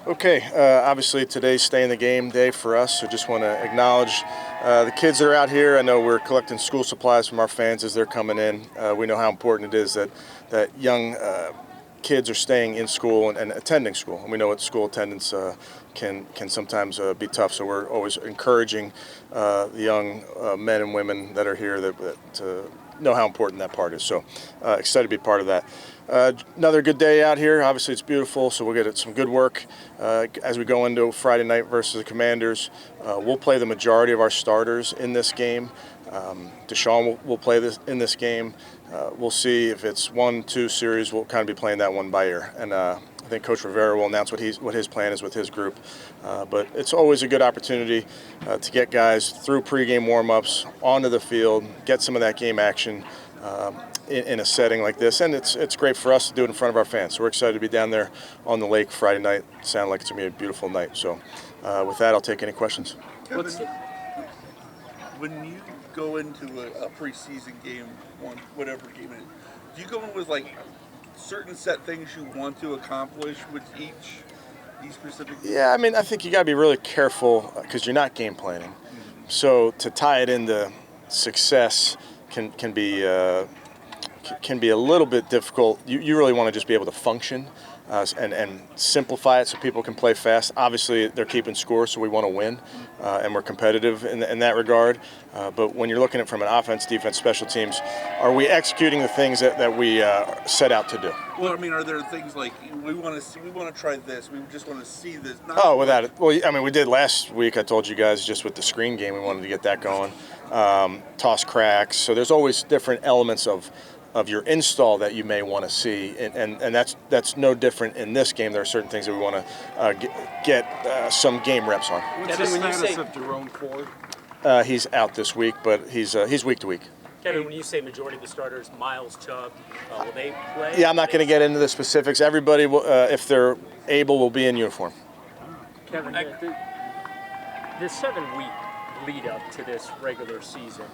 Okay, obviously today's stay in the game day for us, so just want to acknowledge the kids that are out here. I know we're collecting school supplies from our fans as they're coming in. We know how important it is that young kids are staying in school and attending school. And we know what school attendance can sometimes be tough, so we're always encouraging the young men and women that are here to know how important that part is. So excited to be part of that. Another good day out here. Obviously, it's beautiful, so we'll get some good work as we go into Friday night versus the Commanders. We'll play the majority of our starters in this game. Deshaun will play in this game. We'll see if it's 1-2 series. We'll kind of be playing that one by ear. And I think Coach Rivera will announce what his plan is with his group. But it's always a good opportunity to get guys through pregame warm-ups, onto the field, get some of that game action in a setting like this. And it's great for us to do it in front of our fans. So we're excited to be down there on the lake Friday night. Sound like it's going to be a beautiful night. So with that, I'll take any questions. When you go into a preseason game, whatever game it is, do you go in with like certain set things you want to accomplish with each specific? Yeah, I mean, I think you got to be really careful because you're not game planning. So to tie it into success can be a little bit difficult. You really want to just be able to function and simplify it so people can play fast. Obviously, they're keeping score, so we want to win, and we're competitive in that regard. But when you're looking at it from an offense, defense, special teams, are we executing the things that we set out to do? Well, I mean, are there things like we want to try this? We just want to see this. Without it. Well, I mean, we did last week. I told you guys just with the screen game, we wanted to get that going. Toss cracks. So there's always different elements of your install that you may want to see, and that's no different in this game. There are certain things that we want to get some game reps on. What's the status of Jerome Ford? He's out this week, but he's week to week. Kevin, when you say majority of the starters, Miles, Chubb, will they play? Yeah, I'm not going to get into the specifics. Everybody, will, if they're able, will be in uniform. Kevin, the 7-week lead up to this regular season,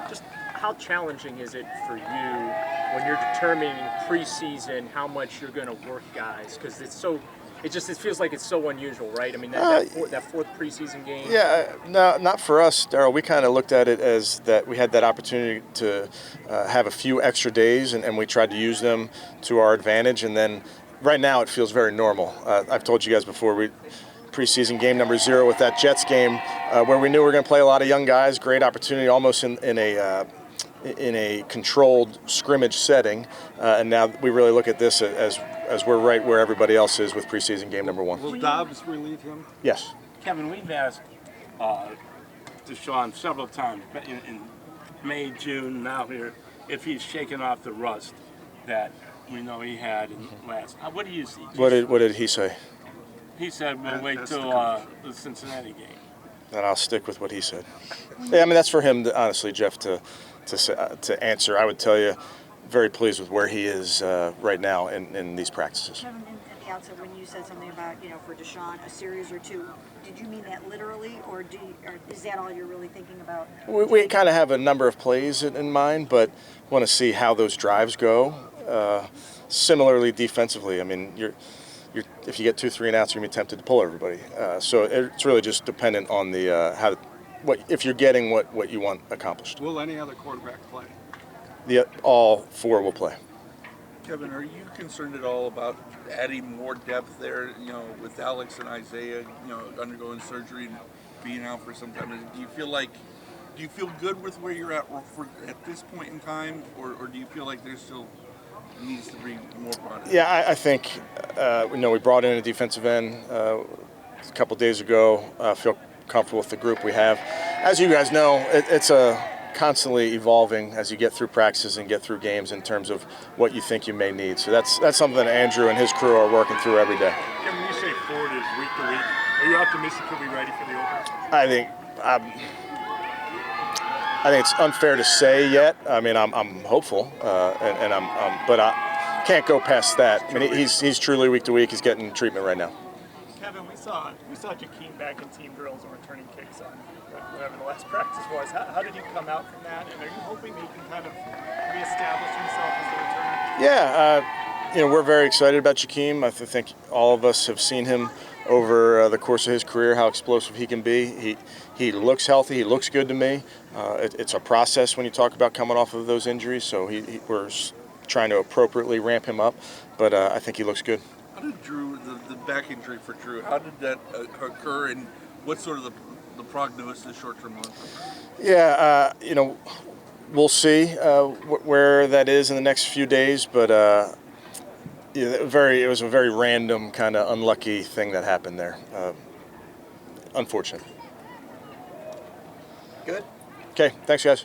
just how challenging is it for you when you're determining preseason how much you're going to work guys? Because it feels like it's so unusual, right? I mean, that fourth preseason game. Yeah, no, not for us, Darryl. We kind of looked at it as that we had that opportunity to have a few extra days, and we tried to use them to our advantage. And then right now it feels very normal. I've told you guys before, preseason game number 0 with that Jets game where we knew we were going to play a lot of young guys. Great opportunity, almost in a controlled scrimmage setting, and now we really look at this as we're right where everybody else is with preseason game number 1. Will Dobbs relieve him? Yes. Kevin, we've asked Deshaun several times in May, June, now here, if he's shaken off the rust that we know he had in last. What do you see? What did he say? He said we'll wait till the Cincinnati game. And I'll stick with what he said. Yeah, I mean that's for him, honestly, Jeff, to answer. I would tell you, very pleased with where he is right now in these practices. Kevin, at the outset, when you said something about, for Deshaun, a series or 2, did you mean that literally, or is that all you're really thinking about? We kind of have a number of plays in mind, but want to see how those drives go. Similarly, defensively, I mean, if you get 2 3 and outs, you're going to be tempted to pull everybody. So it's really just dependent on the if you're getting what you want accomplished. Will any other quarterback play? All 4 will play. Kevin, are you concerned at all about adding more depth there? With Alex and Isaiah, undergoing surgery and being out for some time. Do you feel good with where you're at this point in time, or do you feel like there's still needs to be more product? Yeah, I think we brought in a defensive end a couple days ago. Feel comfortable with the group we have. As you guys know, it's a constantly evolving as you get through practices and get through games in terms of what you think you may need. So that's something that Andrew and his crew are working through every day. Kevin, when you say Ford is week to week, are you optimistic he'll be ready for the opener? I think it's unfair to say yet. I mean, I'm hopeful, but I can't go past that. I mean, he's truly week to week. He's getting treatment right now. Kevin, we saw Jakeem back in team drills and returning kicks on whatever the last practice was. How did you come out from that? And are you hoping that he can kind of reestablish himself as the returner? Yeah, we're very excited about Jakeem. I think all of us have seen him over the course of his career how explosive he can be. He looks healthy. He looks good to me. It's a process when you talk about coming off of those injuries, so we're trying to appropriately ramp him up, but I think he looks good. How did Drew, the back injury for Drew, how did that occur, and what's sort of the prognosis short-term, long-term? Yeah, we'll see where that is in the next few days, but it was a very random kind of unlucky thing that happened there. Unfortunate. Good. Okay, thanks guys.